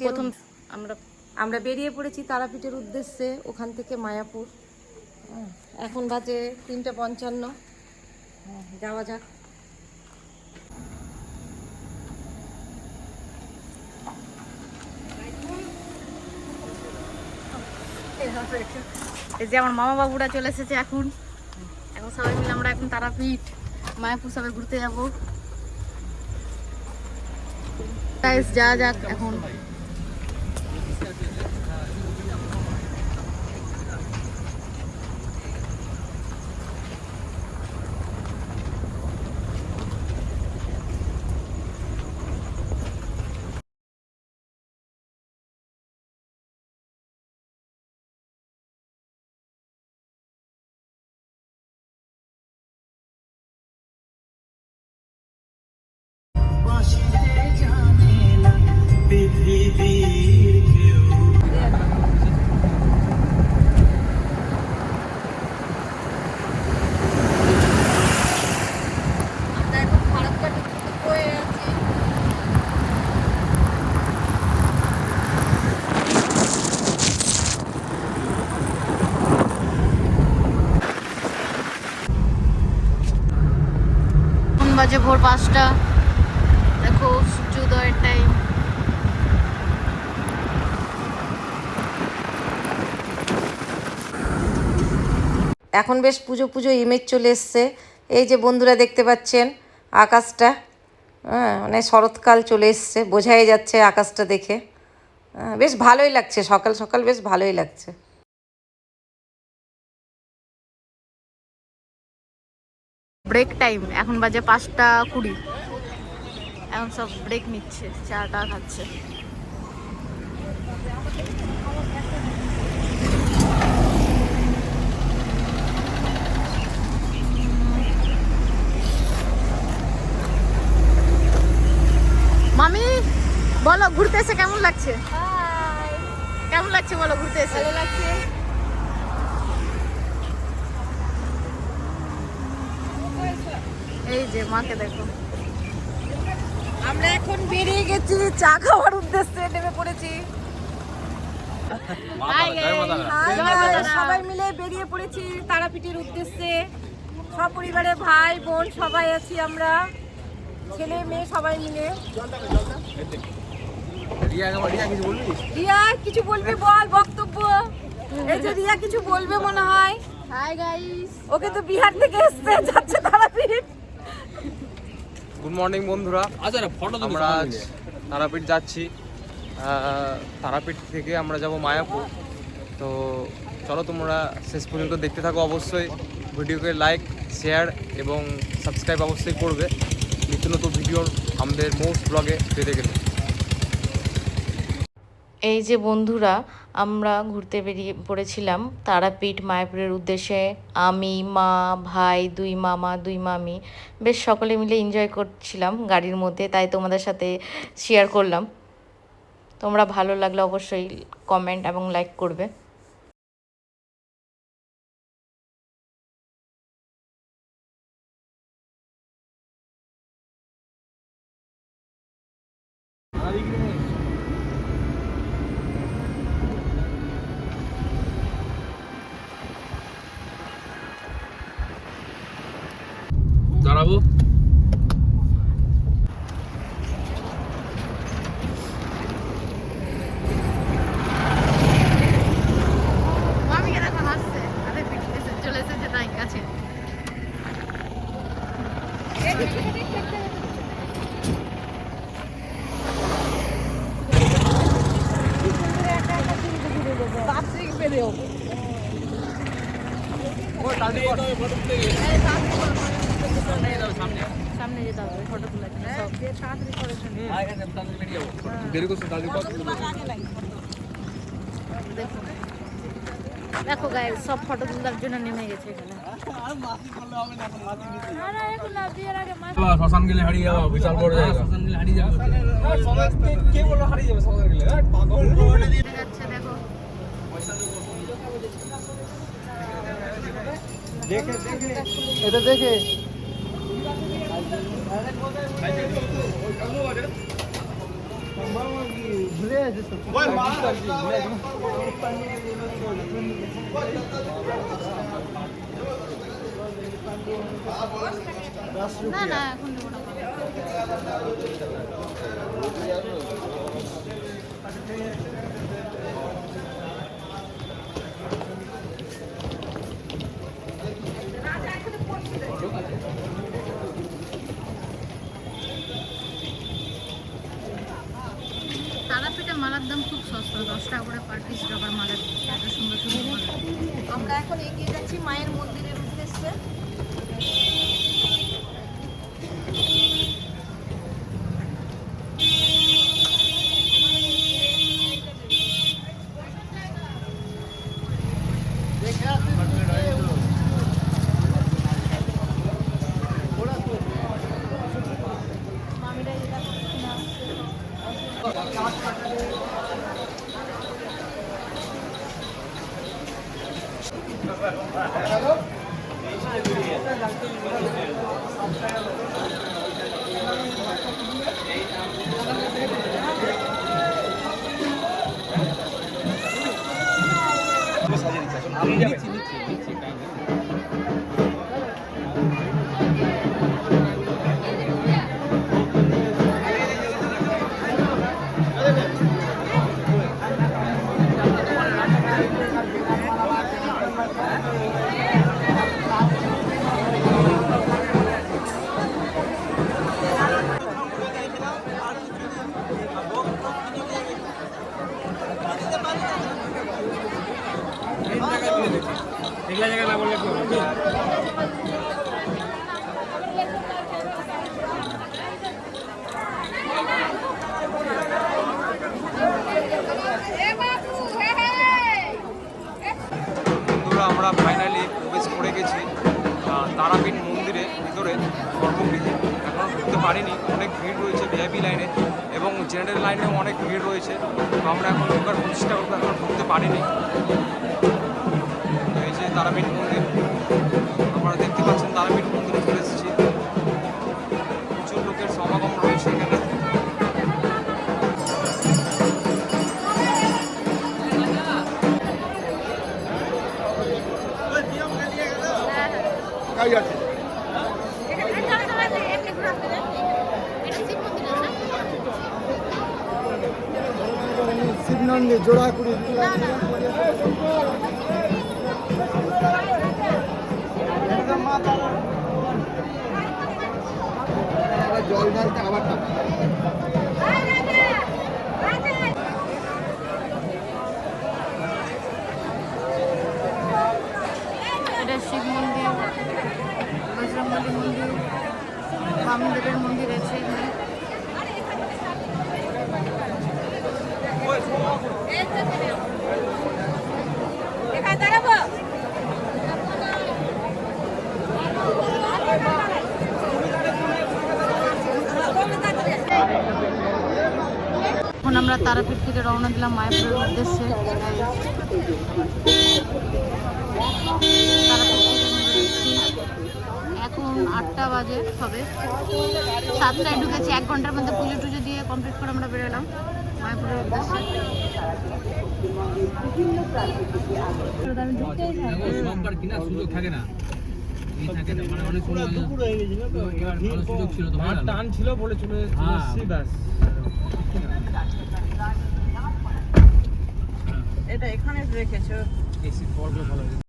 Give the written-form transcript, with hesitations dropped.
প্রথম আমরা বেরিয়ে পড়েছি তারাপীঠের উদ্দেশ্যে, ওখান থেকে মায়াপুর। এখন বাজে 3:55। যাওয়া যাক। এই যে আমার মামা বাবুরা চলে এসেছে। এখন সবাই মিলে আমরা এখন তারাপীঠ মায়াপুর সবাই ঘুরতে যাবো। যা যাক এখন। বাজে ভোর 5টা। দেখো সূর্যোদয়ের টাইম। এখন বেশ পুজো পুজো ইমেজ চলে এসছে। এই যে বন্ধুরা দেখতে পাচ্ছেন আকাশটা, মানে শরৎকাল চলে এসছে, বোঝাই যাচ্ছে আকাশটা দেখে। বেশ ভালোই লাগছে, সকাল সকাল বেশ ভালোই লাগছে। ব্রেক টাইম, এখন বাজে 5:20। এখন সব ব্রেক নিচ্ছে, চাটা খাচ্ছে। মামি বলো ঘুরতে এসে কেমন লাগছে? কেমন লাগছে বলো ঘুরতে এসে? ভালো লাগছে। এই যে মাকে দেখো। আমরা এখন বেরিয়ে গেছি চা খাওয়ার উদ্দেশ্যে, নেমে পড়েছি। সবাই মিলে বেরিয়ে পড়েছি তারাপীঠের উদ্দেশ্যে। সপরিবারে ভাই বোন সবাই আছি আমরা, ছেলে মেয়ে সবাই মিলে। রিয়া কিছু বলবি? বল বক্তব্য। এই যে রিয়া কিছু বলবে মনে হয়। Hi guys. ওকে তো বিহার থেকে এসেছে, যাচ্ছে তারাপীঠ। গুড মর্নিং বন্ধুরা, আমরা আজ তারাপীঠ যাচ্ছি। তারাপীঠ থেকে আমরা যাব মায়াপুর। তো চলো তোমরা শেষ পর্যন্ত দেখতে থাকো। অবশ্যই ভিডিওকে লাইক শেয়ার এবং সাবস্ক্রাইব অবশ্যই করবে নিত্য নতুন ভিডিও আমাদের মোস্ট ব্লগে পেতে গেলে। এই যে বন্ধুরা আমরা ঘুরতে বেরিয়ে পড়েছিলাম তারাপীঠ মায়াপুরের উদ্দেশ্যে। আমি, মা, ভাই, 2 মামা 2 মামি, বেশ সকলে মিলে এনজয় করছিলাম গাড়ির মধ্যে, তাই তোমাদের সাথে শেয়ার করলাম। তোমরা ভালো লাগলে অবশ্যই কমেন্ট এবং লাইক করবে। দাঁড়াবো। মামিকে দেখো হাসছে, আরে চলে এসেছে তাই কাছে। সামনে যেতে হবে ফটো তোলার জন্য। দেখো গাইস সব ফটো তোলার জন্য নেমে গেছে এখানে। শ্মশান গেলে হারিয়ে যাবো, বিশাল বড় জায়গা। শ্মশান গেলে হারিয়ে যাবো। কে বললো হারিয়ে যাবে শ্মশান গেলে? পাগল যাচ্ছে দেখো। দেখে দেখে এটা দেখে না না এখন দেবো না। তারাপীঠে মালার দাম খুব সস্তা, 10 টাকা করে পার পিস রবার মালার, এত সুন্দর সুন্দর মালা। আমরা এখন এগিয়ে যাচ্ছি মায়ের মন্দিরের উদ্দেশ্যে। বন্ধুরা আমরা ফাইনালি প্রবেশ করে গেছি তারাপীঠ মন্দিরে ভিতরে গর্ভগৃহে। এখনও ঢুকতে পারিনি, অনেক ভিড় রয়েছে ভিআইপি লাইনে এবং জেনারেল লাইনেও অনেক ভিড় রয়েছে। তো আমরা এখন ঢোকার চেষ্টা করবো, এখনও ঢুকতে পারিনি। তো এই যে তারাপীঠ মন্দির, আপনারা দেখতে পাচ্ছেন তারাপীঠ মন্দিরে চলে এসেছি। প্রচুর লোকের সমাগম রয়েছে এখানে। শিবনন্দী জোড়াকুড়ি জল ঢালতে আবার এটা শিব মন্দির, বজরংবলী মন্দির, বামদেবের মন্দির আছে এখানে। এখন আমরা তারাপীঠ থেকে রওনা দিলাম মায়াপুরের উদ্দেশ্যে। তারাপীঠ থেকে আমরা বেরোচ্ছি। এখন 8টা বাজে হবে, 7টায় ঢুকেছি। 1 ঘন্টার মধ্যে পুজো টুজো দিয়ে কমপ্লিট করে আমরা বেরোলাম মায়াপুরের উদ্দেশ্যে। টান ছিল বলে চলে এসেছি ব্যাস। এটা এখানে রেখেছো। এসি ফলগুলো ভালো